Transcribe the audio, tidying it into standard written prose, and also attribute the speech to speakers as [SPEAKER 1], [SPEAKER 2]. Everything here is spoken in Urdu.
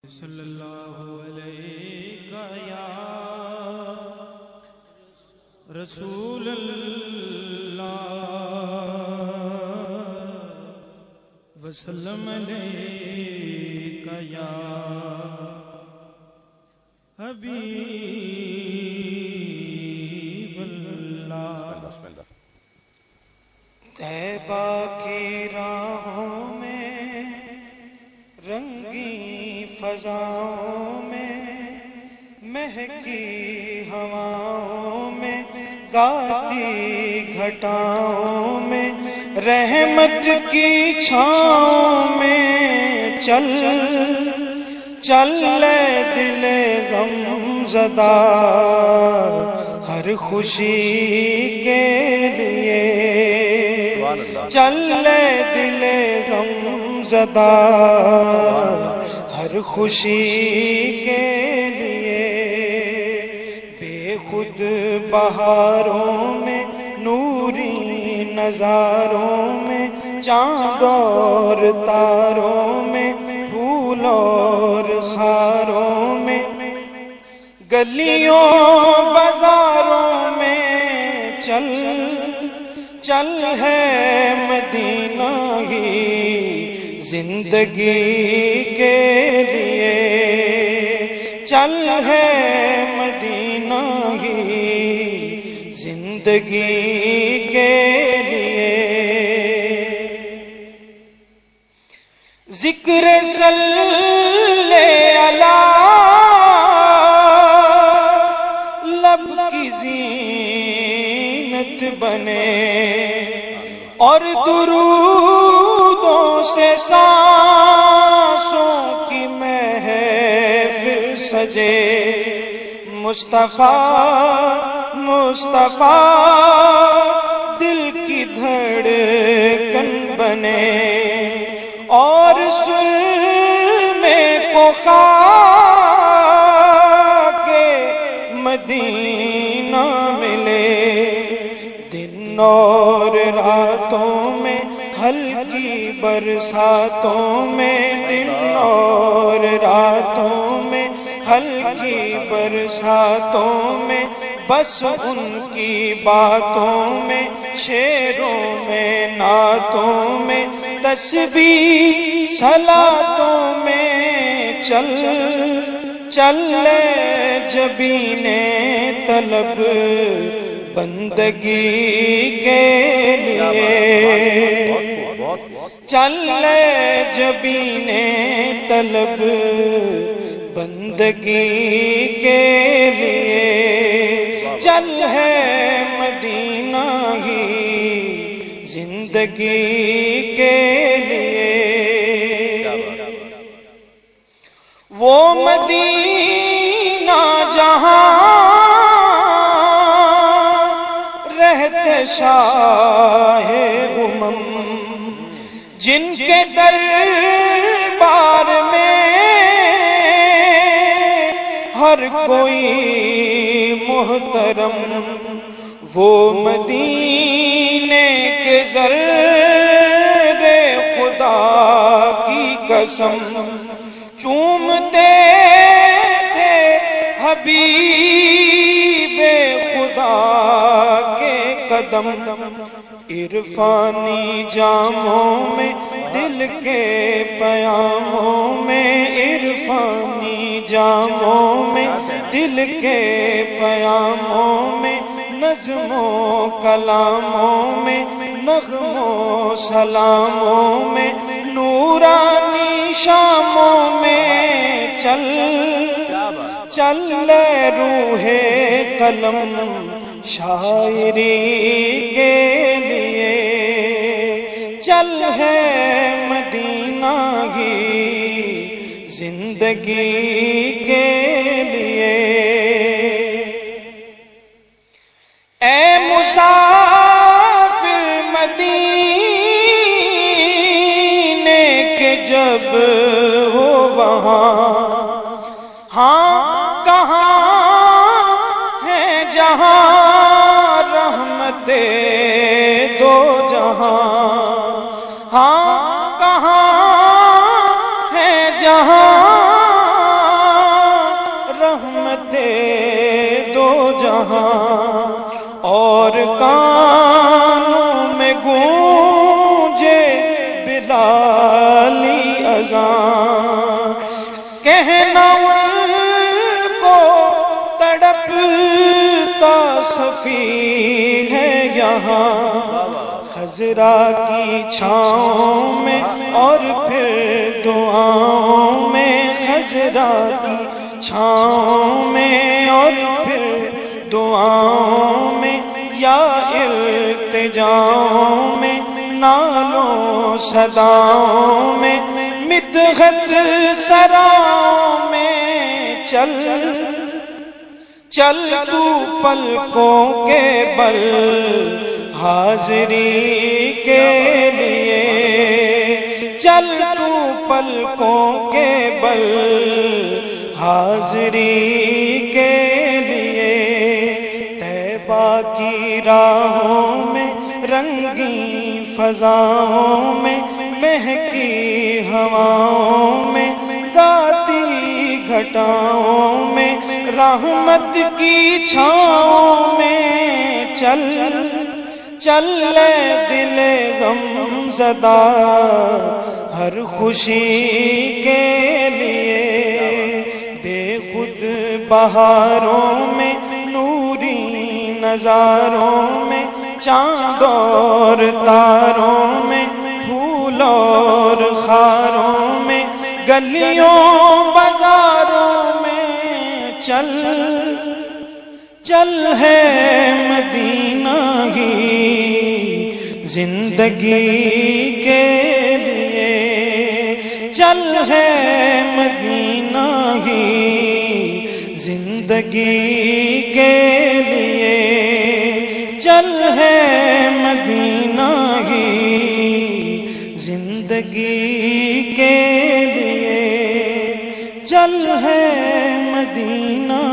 [SPEAKER 1] صلی اللہ علیہ یا رسول اللہ وسلم علیہ یا حبیب اللہ۔
[SPEAKER 2] طیبہ کی راہوں میں رنگی فضاؤں میں مہکی ہواؤں میں گاتی گھٹاؤں میں رحمت کی چھاؤں میں چل لے دل غم زدہ ہر خوشی کے لیے، چل لے دل غم زدہ ہر خوشی کے لیے۔ بے خود بہاروں میں نوری نظاروں میں چاند اور تاروں میں پھول اور خاروں میں گلیوں بازاروں میں چل ہے مدینہ ہی زندگی کے لیے، چل ہے مدینہ ہی زندگی کے لیے۔ ذکر صلی اللہ لب کی زینت بنے اور درودوں سے سانسوں کی محفل سجے، مصطفیٰ مصطفیٰ دل کی دھڑکن بنے اور سرمے کو خاک مدینہ ملے۔ دن اور راتوں میں ہلکی برساتوں میں، دن اور راتوں میں ہلکی برساتوں میں بس ان کی باتوں میں، شعروں میں نعتوں میں تسبیح صلاتوں میں چل لے جبین طلب بندگی کے لیے، چل لے جبین طلب بندگی کے لیے، چل ہے مدینہ ہی زندگی کے لیے۔ وہ مدینہ جہاں رہتے شاہ امم، جن کے دربار میں ہر کوئی محترم، وہ مدینے کے زر خدا کی قسم چومتے تھے حبیب خدا کے قدم۔ عرفانی جاموں میں دل کے پیاموں میں، عرفانی جاموں میں دل کے پیاموں میں نظموں کلاموں میں نغموں سلاموں میں نورانی شاموں میں چل لے روح قلم شاعری کے لیے، چل ہے مدینہ ہی زندگی کے لیے۔ اے مسافر مدینے کے جب ہو وہاں، ہاں کہاں ہے جہاں رحمت دو جہاں، ہاں کہاں ہے جہاں جہاں اور کانوں میں گونجے بلالی اذان کہنا ان کو تڑپتا صفی ہے یہاں خضرا کی چھاؤں میں اور پھر دعاؤں میں خضرا کی چھاؤں میں اور پھر دعاؤں میں یا التجاؤں میں نالوں صداؤں میں مدحت سراؤں میں چل چل تو پلکوں کے بل حاضری کے لیے چل تو پلکوں کے بل حاضری کے لیے طیبہ کی راہوں میں رنگی فضاؤں میں مہکی ہواؤں میں گاتی گھٹاؤں میں رحمت کی چھاؤں میں چل چل لے دل غم زدہ ہر خوشی کے لیے بے خود بہاروں میں نوری نظاروں میں چاند اور تاروں میں پھول اور خاروں میں گلیوں بازاروں میں چل چل ہے مدینہ ہی زندگی کے لیے چل ہے مدینہ ہی زندگی کے لیے چل ہے مدینہ ہی زندگی کے لیے چل ہے مدینہ